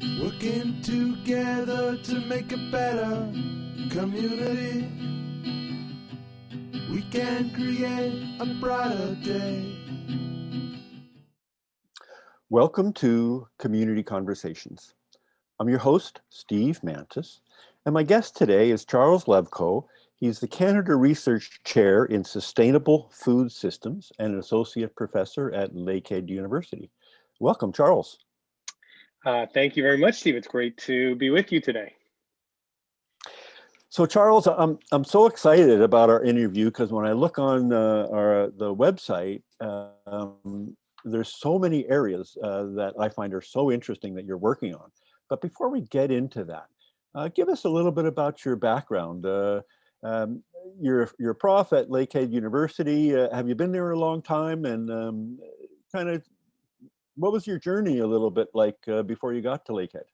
Working together to make a better community. We can create a brighter day. Welcome to Community Conversations. I'm your host, Steve Mantis, and my guest today is Charles Levkoe. He's the Canada Research Chair in Sustainable Food Systems and an Associate Professor at Lakehead University. Welcome, Charles. Thank you very much, Steve. It's great to be with you today. So, Charles, I'm so excited about our interview because when I look on the website, there's so many areas that I find are so interesting that you're working on. But before we get into that, give us a little bit about your background. You're a prof at Lakehead University. Have you been there a long time? And kind of, what was your journey a little bit like before you got to Lakehead?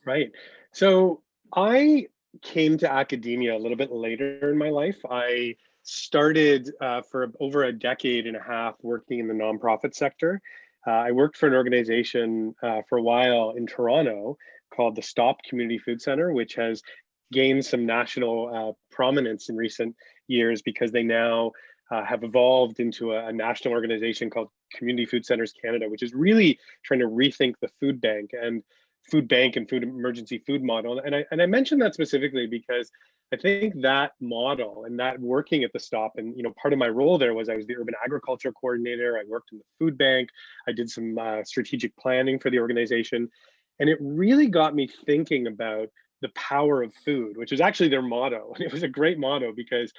Right. So I came to academia a little bit later in my life. I started for over a decade and a half working in the nonprofit sector. I worked for an organization for a while in Toronto called the Stop Community Food Center, which has gained some national prominence in recent years because they now have evolved into a national organization called Community Food Centers Canada, which is really trying to rethink the food bank and food emergency food model. And I mentioned that specifically because I think that model and that working at the Stop, and part of my role there was I was the urban agriculture coordinator. I worked in the food bank. I did some strategic planning for the organization, and it really got me thinking about the power of food, which is actually their motto. And it was a great motto because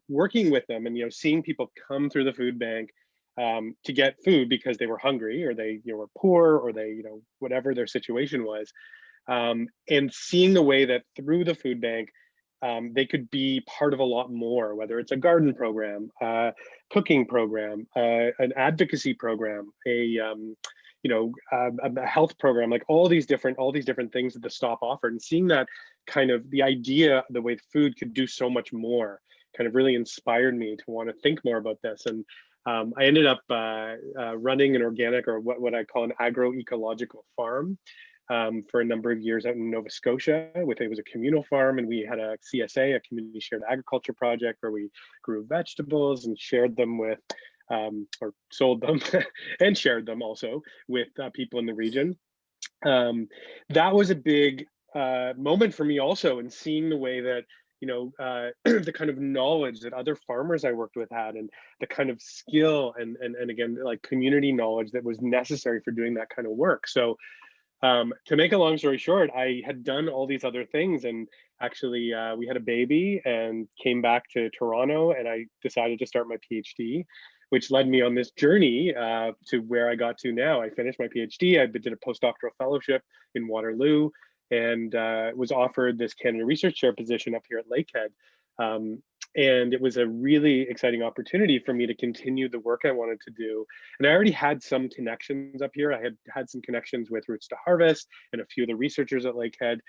working with them and seeing people come through the food bank to get food because they were hungry or they were poor or they whatever their situation was, and seeing the way that through the food bank they could be part of a lot more, whether it's a garden program, cooking program, an advocacy program, a health program, like all these different things that the Stop offered, and seeing that kind of the idea, the way food could do so much more, kind of really inspired me to want to think more about this. And I ended up running an organic, or what I call an agroecological farm for a number of years out in Nova Scotia. It was a communal farm, and we had a CSA, a community shared agriculture project, where we grew vegetables and shared them with, or sold them and shared them also with people in the region. That was a big moment for me also, in seeing the way that the kind of knowledge that other farmers I worked with had, and the kind of skill and again, like community knowledge that was necessary for doing that kind of work. So to make a long story short, I had done all these other things, and actually we had a baby and came back to Toronto, and I decided to start my PhD, which led me on this journey to where I got to now. I finished my PhD, I did a postdoctoral fellowship in Waterloo, and was offered this Canada Research Chair position up here at Lakehead. And it was a really exciting opportunity for me to continue the work I wanted to do. And I already had some connections up here. I had some connections with Roots to Harvest and a few of the researchers at Lakehead.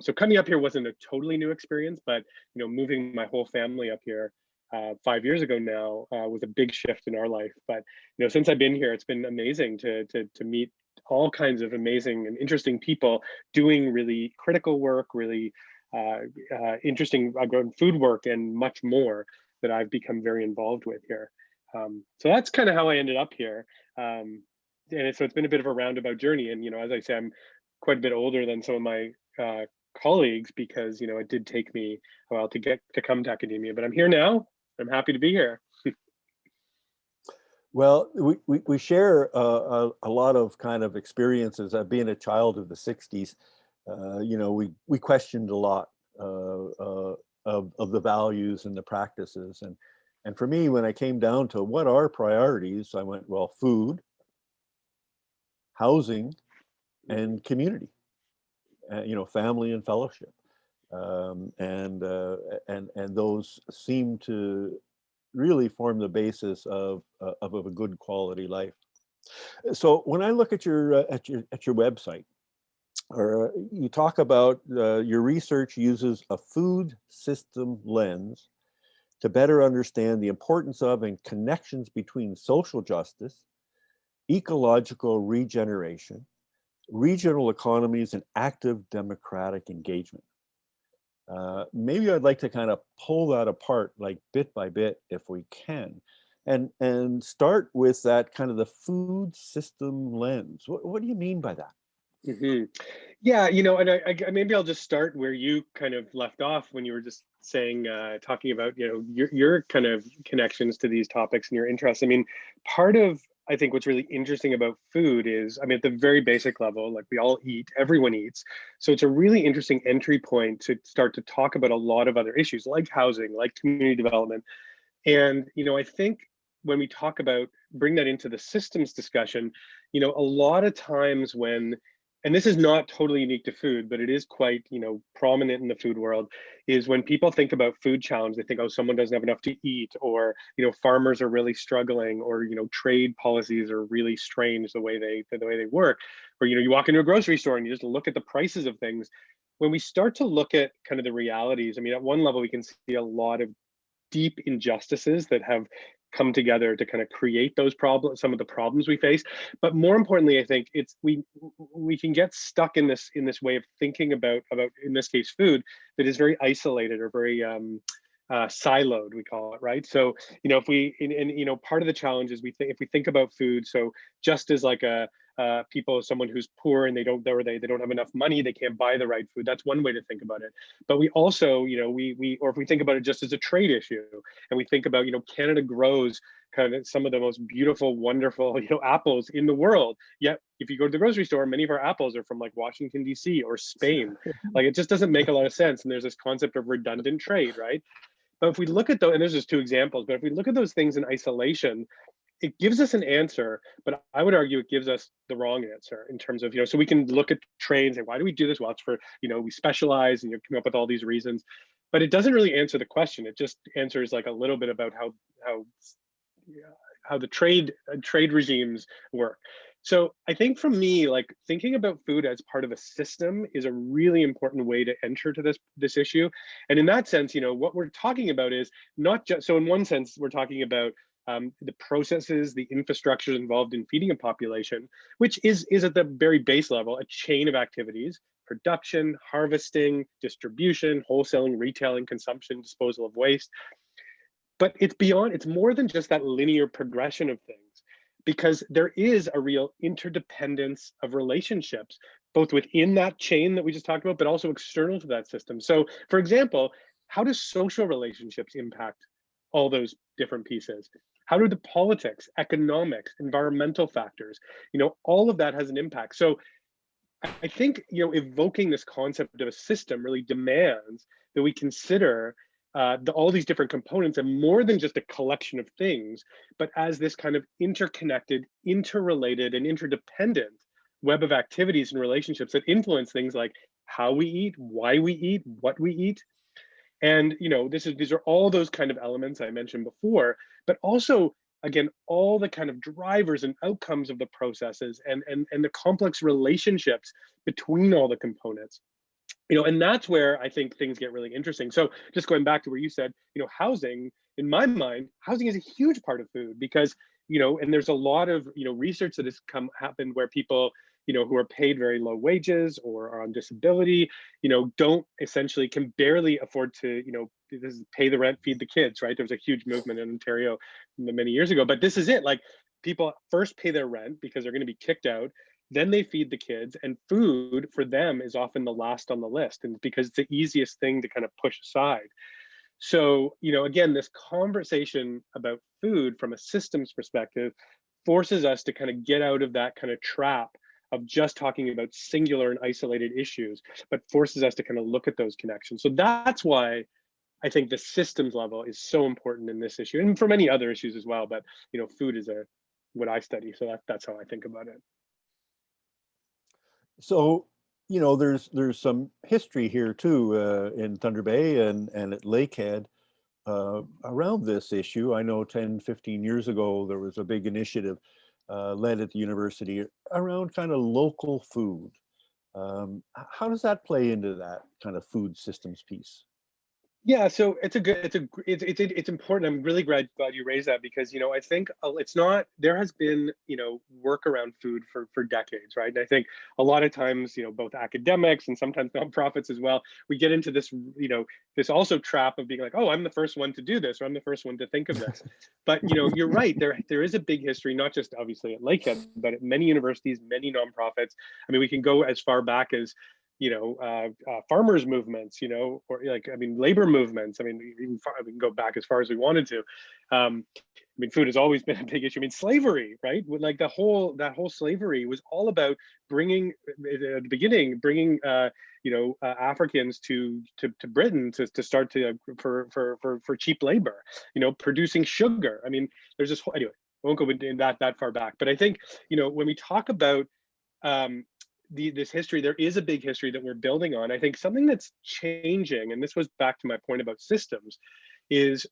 So coming up here wasn't a totally new experience, but moving my whole family up here 5 years ago now was a big shift in our life. But since I've been here, it's been amazing to meet all kinds of amazing and interesting people doing really critical work, really interesting food work, and much more that I've become very involved with here. So that's kind of how I ended up here. So it's been a bit of a roundabout journey. And as I say, I'm quite a bit older than some of my colleagues because it did take me a while to come to academia. But I'm here now. I'm happy to be here. Well, we share a lot of kind of experiences. Being a child of the 60s, we questioned a lot of the values and the practices. And for me, when I came down to what are priorities, I went, well, food, housing, and community, family and fellowship. And those seem to really form the basis of a good quality life. So when I look at your website, or you talk about your research uses a food system lens to better understand the importance of and connections between social justice, ecological regeneration, regional economies, and active democratic engagement. Maybe I'd like to kind of pull that apart, like bit by bit, if we can, and start with that kind of the food system lens. What do you mean by that? Hmm. Yeah, and maybe I'll just start where you kind of left off when you were just saying, talking about, your kind of connections to these topics and your interests. I mean, part of, I think what's really interesting about food is, I mean, at the very basic level, like we all eat, everyone eats. So it's a really interesting entry point to start to talk about a lot of other issues like housing, like community development. And, I think when we talk about bring that into the systems discussion, a lot of times when, and this is not totally unique to food, but it is quite, prominent in the food world, is when people think about food challenge, they think, oh, someone doesn't have enough to eat, or, farmers are really struggling, or, trade policies are really strange the way they work. Or, you walk into a grocery store and you just look at the prices of things. When we start to look at kind of the realities, I mean, at one level, we can see a lot of deep injustices that have come together to kind of create those problems, some of the problems we face. But more importantly, I think it's we can get stuck in this way of thinking about in this case food that is very isolated or very siloed, we call it, right? So if we part of the challenge is if we think about food, so just as like a someone who's poor and they don't have enough money, they can't buy the right food. That's one way to think about it. But we also, we or if we think about it just as a trade issue, and we think about, Canada grows kind of some of the most beautiful, wonderful, apples in the world. Yet, if you go to the grocery store, many of our apples are from like Washington, D.C. or Spain. Like it just doesn't make a lot of sense. And there's this concept of redundant trade, right? But if we look at those, and there's just two examples, but if we look at those things in isolation, it gives us an answer, but I would argue it gives us the wrong answer in terms of, so we can look at trade and say, why do we do this? Well, it's for, we specialize and you come up with all these reasons, but it doesn't really answer the question. It just answers like a little bit about how the trade regimes work. So I think for me, like thinking about food as part of a system is a really important way to enter to this issue. And in that sense, what we're talking about is not just, so in one sense, we're talking about the processes, the infrastructure involved in feeding a population, which is at the very base level, a chain of activities: production, harvesting, distribution, wholesaling, retailing, consumption, disposal of waste. But it's more than just that linear progression of things, because there is a real interdependence of relationships, both within that chain that we just talked about, but also external to that system. So for example, how do social relationships impact all those different pieces? How do the politics, economics, environmental factors, all of that has an impact. So I think, evoking this concept of a system really demands that we consider all these different components, and more than just a collection of things, but as this kind of interconnected, interrelated, and interdependent web of activities and relationships that influence things like how we eat, why we eat, what we eat. And these are all those kind of elements I mentioned before, but also, again, all the kind of drivers and outcomes of the processes and the complex relationships between all the components. And that's where I think things get really interesting. So just going back to where you said, housing, in my mind, housing is a huge part of food, because, and there's a lot of, research that has happened where people, who are paid very low wages or are on disability, don't essentially can barely afford to, pay the rent, feed the kids, right? There was a huge movement in Ontario many years ago, but this is it. Like people first pay their rent because they're going to be kicked out. Then they feed the kids, and food for them is often the last on the list, and because it's the easiest thing to kind of push aside. So, again, this conversation about food from a systems perspective forces us to kind of get out of that kind of trap of just talking about singular and isolated issues, but forces us to kind of look at those connections. So that's why I think the systems level is so important in this issue, and for many other issues as well. But food is what I study, so that's how I think about it. So, there's some history here too in Thunder Bay and at Lakehead around this issue. I know 10, 15 years ago, there was a big initiative led at the university around kind of local food. How does that play into that kind of food systems piece? Yeah, so it's important. I'm really glad you raised that, because I think it's not, there has been work around food for decades, right? And I think a lot of times both academics and sometimes nonprofits as well, we get into this this also trap of being like, oh, I'm the first one to do this, or I'm the first one to think of this. But you're right, there is a big history, not just obviously at Lakehead, but at many universities, many nonprofits. I mean, we can go as far back as farmers movements, or like, I mean, labor movements. I mean, we can go back as far as we wanted to. I mean, food has always been a big issue. I mean, slavery, right? Like that whole slavery was all about bringing, at the beginning, bringing Africans to Britain to start to for cheap labor. Producing sugar. I mean, there's this whole, anyway. I won't go in that far back, but I think when we talk about this history, there is a big history that we're building on. I think something that's changing, and this was back to my point about systems, is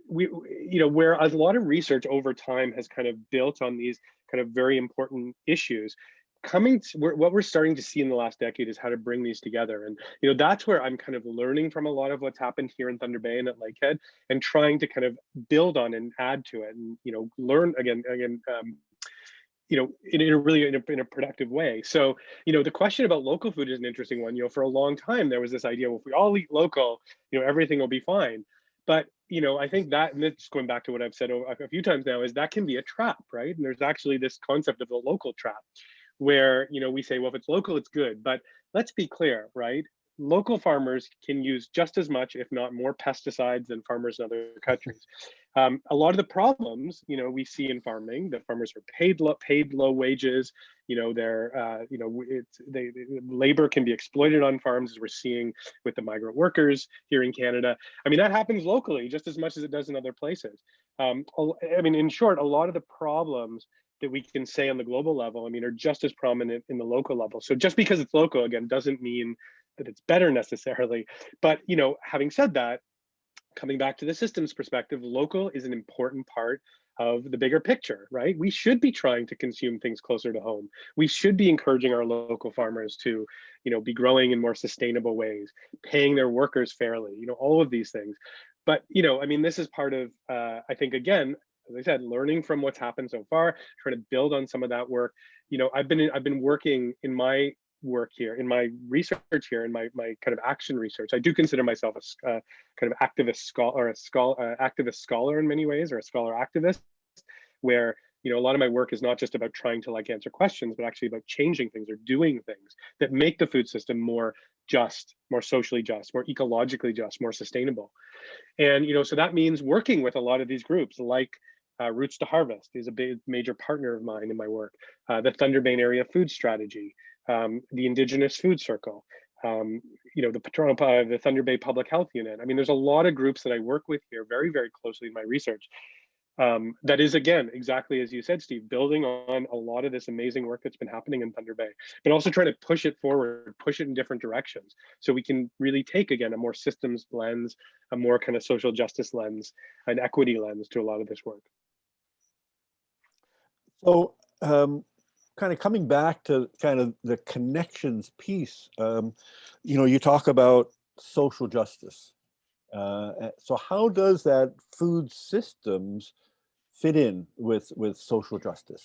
where a lot of research over time has kind of built on these kind of very important issues. What we're starting to see in the last decade is how to bring these together, and that's where I'm kind of learning from a lot of what's happened here in Thunder Bay and at Lakehead, and trying to kind of build on and add to it, and learn again. In a productive way. So, the question about local food is an interesting one. For a long time, there was this idea, well, if we all eat local, everything will be fine. But, I think that, and it's going back to what I've said a few times now, is that can be a trap, right? And there's actually this concept of the local trap where, we say, well, if it's local, it's good. But let's be clear, right? Local farmers can use just as much, if not more, pesticides than farmers in other countries. A lot of the problems, we see in farming, that farmers are paid low wages. Labor can be exploited on farms, as we're seeing with the migrant workers here in Canada. I mean, that happens locally just as much as it does in other places. I mean, in short, a lot of the problems that we can say on the global level, I mean, are just as prominent in the local level. So just because it's local, again, doesn't mean that it's better necessarily. But having said that, coming back to the systems perspective, local is an important part of the bigger picture, right? We should be trying to consume things closer to home. We should be encouraging our local farmers to, be growing in more sustainable ways, paying their workers fairly, all of these things. But, I mean, this is part of, I think, again, as I said, learning from what's happened so far, trying to build on some of that work. I've been working in my work here, in my research here, in my kind of action research. I do consider myself a kind of activist scholar, or activist scholar in many ways, or a scholar activist, where a lot of my work is not just about trying to answer questions, but actually about changing things or doing things that make the food system more just, more socially just, more ecologically just, more sustainable. And so that means working with a lot of these groups, like Roots to Harvest is a big major partner of mine in my work. The Thunder Bay Area Food Strategy, the Indigenous Food Circle, the Thunder Bay Public Health Unit. I mean, there's a lot of groups that I work with here very, very closely in my research. That is, again, exactly as you said, Steve, building on a lot of this amazing work that's been happening in Thunder Bay, but also trying to push it forward, push it in different directions, so we can really take, again, a more systems lens, a more kind of social justice lens, an equity lens to a lot of this work. So, kind of coming back to kind of the connections piece, you talk about social justice. So how does that food systems fit in with social justice?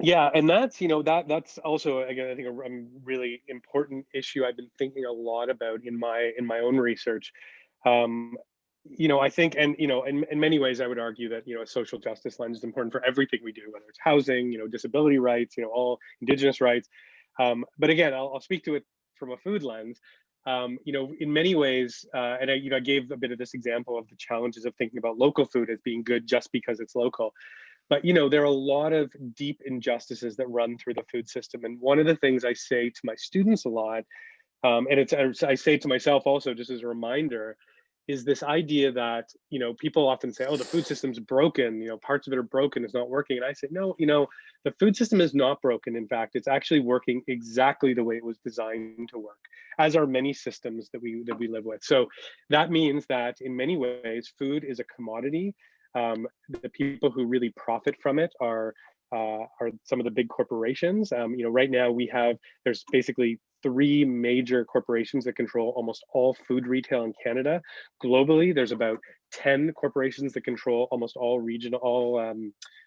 Yeah, and that's that's also, again, I think a really important issue I've been thinking a lot about in my own research. I think, and in many ways, I would argue that a social justice lens is important for everything we do, whether it's housing, disability rights, all Indigenous rights. But again, I'll speak to it from a food lens. In many ways, and I gave a bit of this example of the challenges of thinking about local food as being good just because it's local. But there are a lot of deep injustices that run through the food system. And one of the things I say to my students a lot, and I say to myself also, just as a reminder, is this idea that people often say, oh, the food system's broken, parts of it are broken, it's not working. And I say, no, the food system is not broken. In fact, it's actually working exactly the way it was designed to work, as are many systems that we live with. So that means that in many ways, food is a commodity. The people who really profit from it are are some of the big corporations. Right now there's basically 3 major corporations that control almost all food retail in Canada. Globally, there's about 10 corporations that control almost all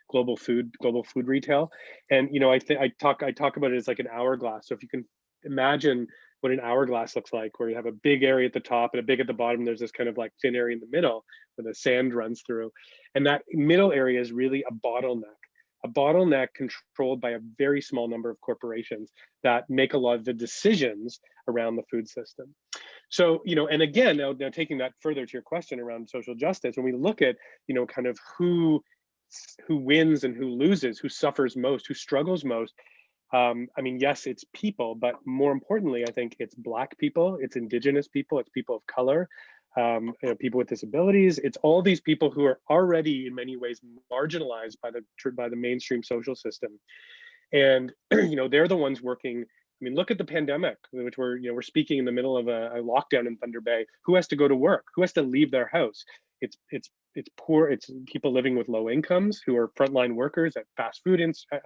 global food retail. And I talk about it as like an hourglass. So if you can imagine what an hourglass looks like, where you have a big area at the top and a big at the bottom, there's this kind of like thin area in the middle where the sand runs through. And that middle area is really a bottleneck controlled by a very small number of corporations that make a lot of the decisions around the food system. So, and again, now taking that further to your question around social justice, when we look at, kind of who wins and who loses, who suffers most, who struggles most, yes, it's people, but more importantly, I think it's Black people, it's Indigenous people, it's people of color, people with disabilities. It's all these people who are already in many ways marginalized by the mainstream social system. And, they're the ones working. I mean, look at the pandemic, which we're speaking in the middle of a lockdown in Thunder Bay. Who has to go to work? Who has to leave their house? It's poor. It's people living with low incomes who are frontline workers at fast food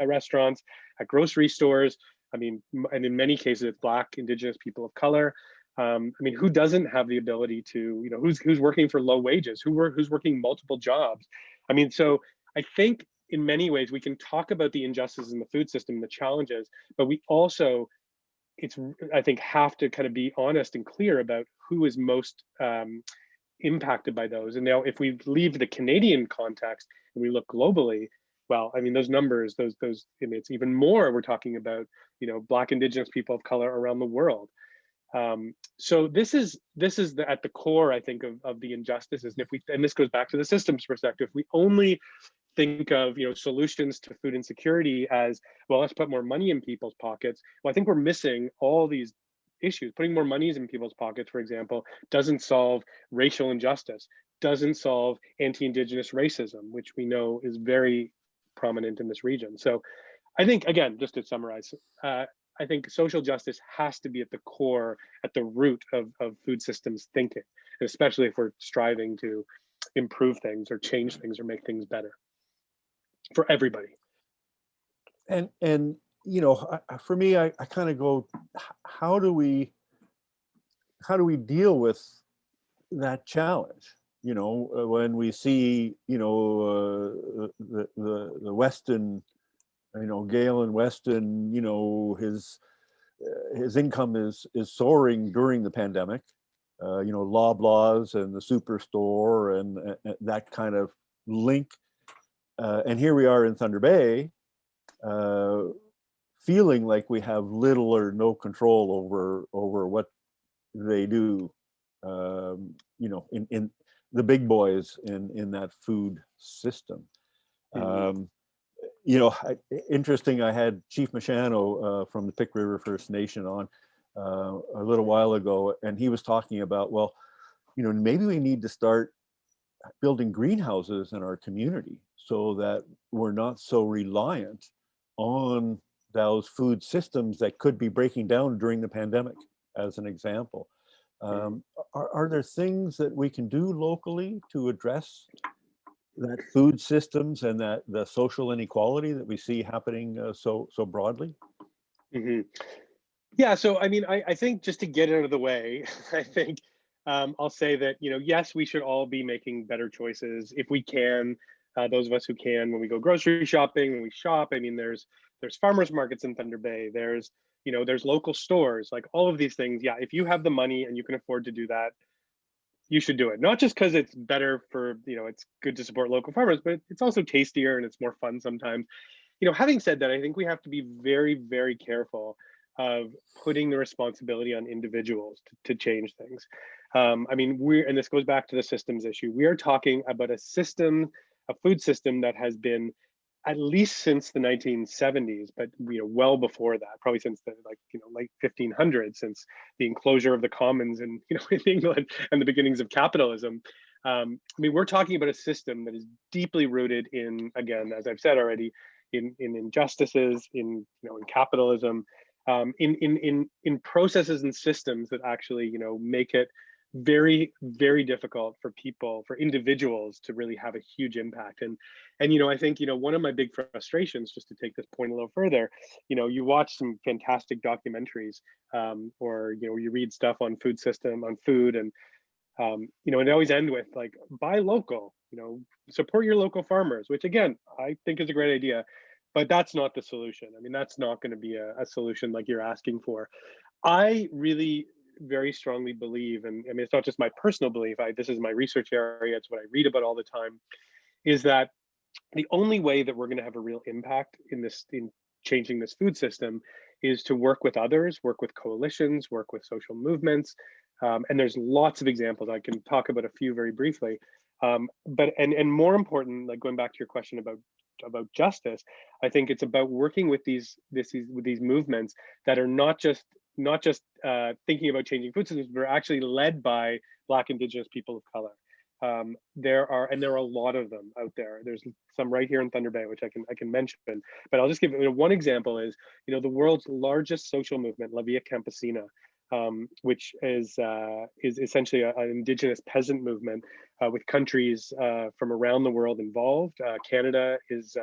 restaurants, at grocery stores. And in many cases, it's Black, Indigenous people of color. Who doesn't have the ability to, who's working for low wages, who's working multiple jobs? So I think in many ways we can talk about the injustices in the food system, the challenges, but we also, I think, have to kind of be honest and clear about who is most impacted by those. And now, if we leave the Canadian context and we look globally, well, those numbers, it's even more. We're talking about, Black, Indigenous people of color around the world. So this is at the core, I think, of the injustices. And this goes back to the systems perspective. We only think of solutions to food insecurity as, well, let's put more money in people's pockets. Well, I think we're missing all these issues. Putting more money in people's pockets, for example, doesn't solve racial injustice, doesn't solve anti-Indigenous racism, which we know is very prominent in this region. So I think, again, just to summarize, I think social justice has to be at the core, at the root of food systems thinking, especially if we're striving to improve things or change things or make things better for everybody. And for me, I kind of go, how do we deal with that challenge? When we see, the Weston, Galen Weston, his income is soaring during the pandemic, Loblaws and the Superstore and that kind of link. And here we are in Thunder Bay, feeling like we have little or no control over what they do, in the big boys in that food system. Mm-hmm. Interesting, I had Chief Machano from the Pick River First Nation on a little while ago, and he was talking about, well, maybe we need to start building greenhouses in our community so that we're not so reliant on those food systems that could be breaking down during the pandemic, as an example. Are there things that we can do locally to address that food systems and that the social inequality that we see happening so broadly? Mm-hmm. Yeah, so I think, just to get it out of the way, I think I'll say that, yes, we should all be making better choices if we can. Those of us who can, when we go grocery shopping, when we shop, there's farmers markets in Thunder Bay. There's local stores, like all of these things. Yeah, if you have the money and you can afford to do that, you should do it. Not just because it's better for, it's good to support local farmers, but it's also tastier and it's more fun sometimes. Having said that, I think we have to be very, very careful of putting the responsibility on individuals to change things. And this goes back to the systems issue. We are talking about a food system that has been, at least since the 1970s, but well before that, probably since the late 1500s, since the enclosure of the commons in in England and the beginnings of capitalism. We're talking about a system that is deeply rooted in, again, as I've said already, in injustices, in capitalism, in processes and systems that actually make it very, very difficult for people, for individuals to really have a huge impact. And you know, I think, you know, one of my big frustrations, just to take this point a little further, you know, you watch some fantastic documentaries, or, you know, you read stuff on food system, on food, and you know, and they always end with like, buy local, you know, support your local farmers, which again, I think is a great idea, but that's not the solution. I mean, that's not going to be a solution like you're asking for. I really very strongly believe, and I mean, it's not just my personal belief, this is my research area, it's what I read about all the time, is that the only way that we're going to have a real impact in this, in changing this food system, is to work with others, work with coalitions, work with social movements. And there's lots of examples. I can talk about a few very briefly. But more important, like going back to your question about justice, I think it's about working with these movements that are not just thinking about changing food systems, but are actually led by Black, Indigenous people of color. There are a lot of them out there. There's some right here in Thunder Bay, which I can mention, but I'll just give, you know, one example is, you know, the world's largest social movement, La Via Campesina, which is essentially an indigenous peasant movement with countries from around the world involved. Canada is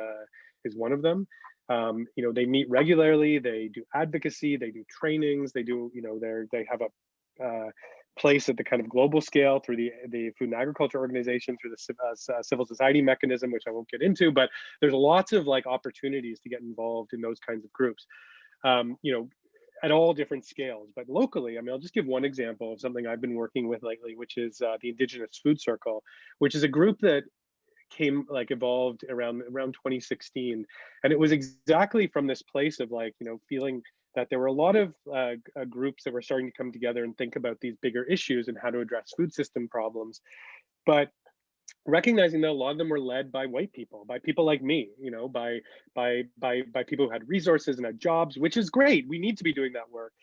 one of them. You know, they meet regularly, they do advocacy, they do trainings, they do, you know, they have a place at the kind of global scale through the Food and Agriculture Organization, through the civil society mechanism, which I won't get into, but there's lots of like opportunities to get involved in those kinds of groups, you know, at all different scales. But locally, I mean, I'll just give one example of something I've been working with lately, which is the Indigenous Food Circle, which is a group that evolved around 2016, and it was exactly from this place of like, you know, feeling that there were a lot of groups that were starting to come together and think about these bigger issues and how to address food system problems, but recognizing that a lot of them were led by white people, by people like me, you know, by people who had resources and had jobs, which is great. We need to be doing that work.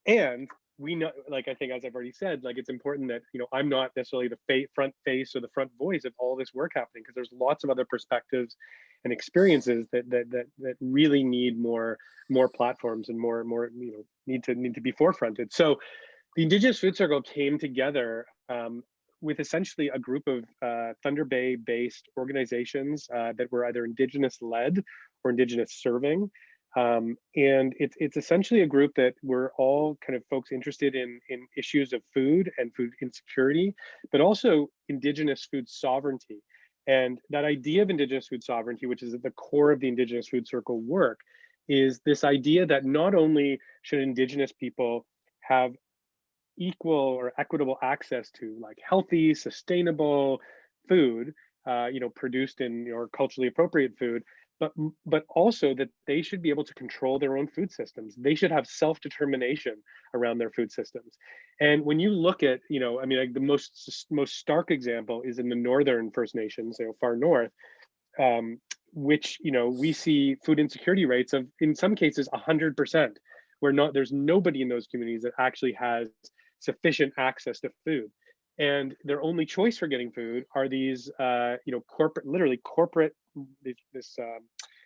And we know, like, I think, as I've already said, like, it's important that, you know, I'm not necessarily the front face or the front voice of all this work happening, because there's lots of other perspectives and experiences that really need more platforms and more, you know, need to be forefronted. So the Indigenous Food Circle came together with essentially a group of Thunder Bay based organizations that were either Indigenous led or Indigenous serving. And it's essentially a group that we're all kind of folks interested in issues of food and food insecurity, but also Indigenous food sovereignty. And that idea of Indigenous food sovereignty, which is at the core of the Indigenous Food Circle work, is this idea that not only should Indigenous people have equal or equitable access to like healthy, sustainable food, you know, produced in or culturally appropriate food, but also that they should be able to control their own food systems. They should have self-determination around their food systems. And when you look at, you know, I mean, like the most stark example is in the Northern First Nations, you know, far north, which, you know, we see food insecurity rates of, in some cases, 100%, where there's nobody in those communities that actually has sufficient access to food. And their only choice for getting food are these, you know, corporate, this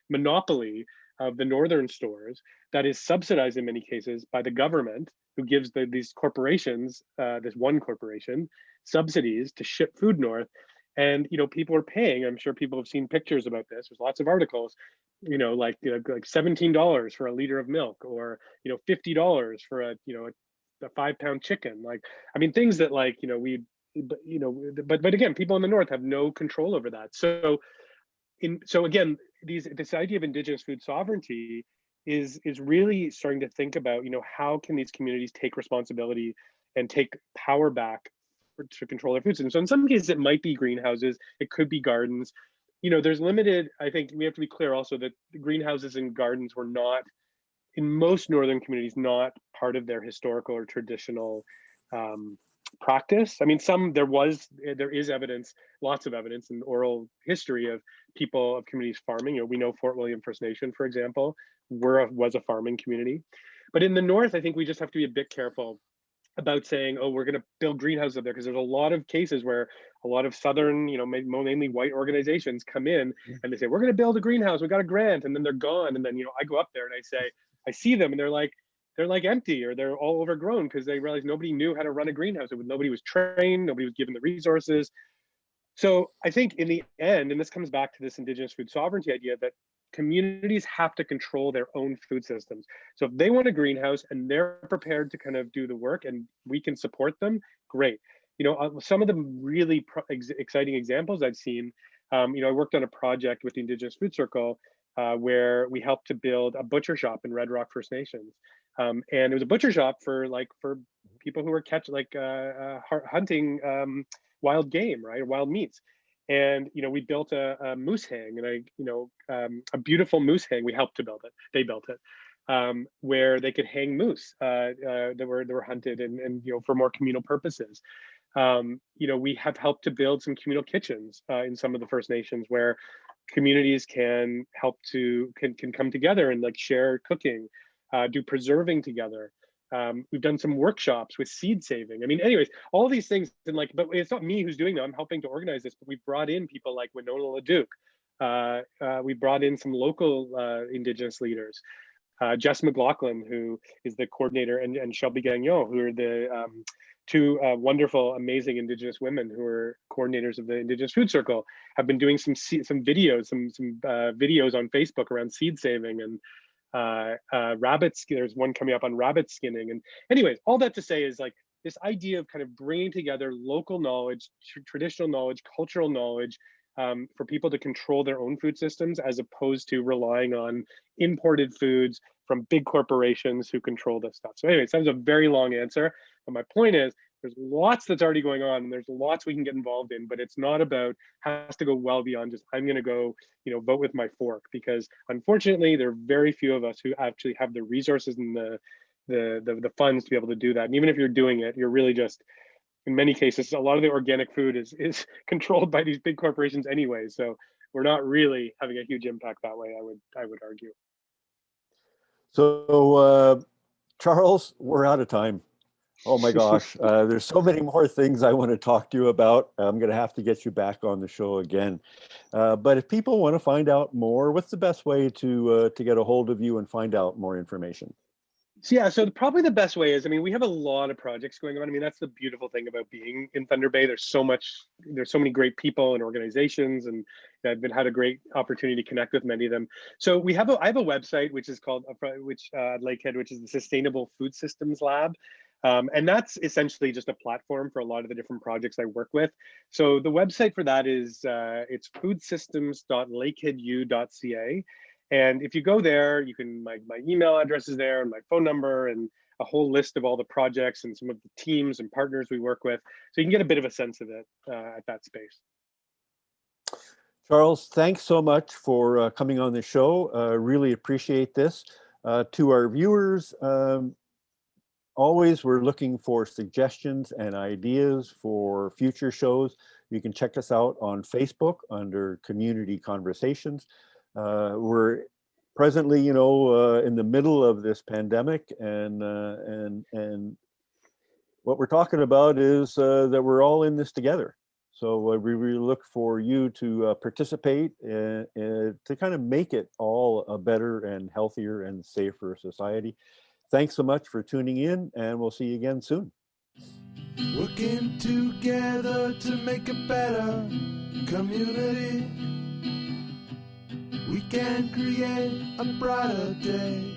monopoly of the northern stores that is subsidized in many cases by the government, who gives these corporations, this one corporation, subsidies to ship food north. And, you know, people are paying, I'm sure people have seen pictures about this, there's lots of articles, you know, like $17 for a liter of milk, or, you know, $50 for a 5-pound chicken. Like, I mean, things that, like, you know, but again, people in the north have no control over that. So again, this idea of Indigenous food sovereignty is really starting to think about, you know, how can these communities take responsibility and take power back to control their food system. So in some cases it might be greenhouses, it could be gardens. You know, there's limited, I think we have to be clear also that the greenhouses and gardens were not, in most northern communities, not part of their historical or traditional practice. I mean, there is evidence, lots of evidence in oral history of people, of communities farming. You know, we know Fort William First Nation, for example, was a farming community. But in the north, I think we just have to be a bit careful about saying, oh, we're going to build greenhouses up there, because there's a lot of cases where a lot of southern, you know, mainly white organizations come in and they say, we're going to build a greenhouse, we got a grant, and then they're gone. And then, you know, I go up there and I say, I see them and they're like, they're like empty, or they're all overgrown because they realized nobody knew how to run a greenhouse. Nobody was trained, nobody was given the resources. So I think in the end, and this comes back to this indigenous food sovereignty idea, that communities have to control their own food systems. So if they want a greenhouse and they're prepared to kind of do the work and we can support them, great. Some of the really exciting examples I've seen, I worked on a project with the Indigenous Food Circle where we helped to build a butcher shop in Red Rock First Nations. And it was a butcher shop for people who were hunting wild game, right, or wild meats. And we built a moose hang, and a beautiful moose hang. We helped to build it. They built it, where they could hang moose that were hunted and for more communal purposes. We have helped to build some communal kitchens in some of the First Nations where communities can come together and share cooking, do preserving together. We've done some workshops with seed saving. Anyways, all these things, but it's not me who's doing them. I'm helping to organize this, but we've brought in people like Winona LaDuke. We brought in some local Indigenous leaders. Jess McLaughlin, who is the coordinator, and Shelby Gagnon, who are the two wonderful, amazing Indigenous women who are coordinators of the Indigenous Food Circle, have been doing some videos on Facebook around seed saving and there's one coming up on rabbit skinning. And anyways, all that to say is this idea of kind of bringing together local knowledge, traditional knowledge, cultural knowledge, for people to control their own food systems, as opposed to relying on imported foods from big corporations who control this stuff. So anyways, that was a very long answer, but my point is there's lots that's already going on, and there's lots we can get involved in, but it's not about, has to go well beyond just, I'm going to go, vote with my fork, because unfortunately there are very few of us who actually have the resources and the funds to be able to do that. And even if you're doing it, you're really just, in many cases, a lot of the organic food is controlled by these big corporations anyway. So we're not really having a huge impact that way, I would argue. So Charles, we're out of time. Oh my gosh, there's so many more things I want to talk to you about. I'm going to have to get you back on the show again. But if people want to find out more, what's the best way to get a hold of you and find out more information? So probably the best way is, we have a lot of projects going on. That's the beautiful thing about being in Thunder Bay. There's so many great people and organizations, and I've had a great opportunity to connect with many of them. So I have a website which is called Lakehead, which is the Sustainable Food Systems Lab. And that's essentially just a platform for a lot of the different projects I work with. So the website for that is it's foodsystems.lakeheadu.ca. And if you go there, you can, my email address is there, and my phone number, and a whole list of all the projects and some of the teams and partners we work with. So you can get a bit of a sense of it at that space. Charles, thanks so much for coming on the show. Really appreciate this. To our viewers, always we're looking for suggestions and ideas for future shows. You can check us out on Facebook under Community Conversations. We're presently, in the middle of this pandemic, and what we're talking about is that we're all in this together. So we really look for you to participate and to kind of make it all a better and healthier and safer society. Thanks so much for tuning in, and we'll see you again soon. Working together to make a better community. We can create a brighter day.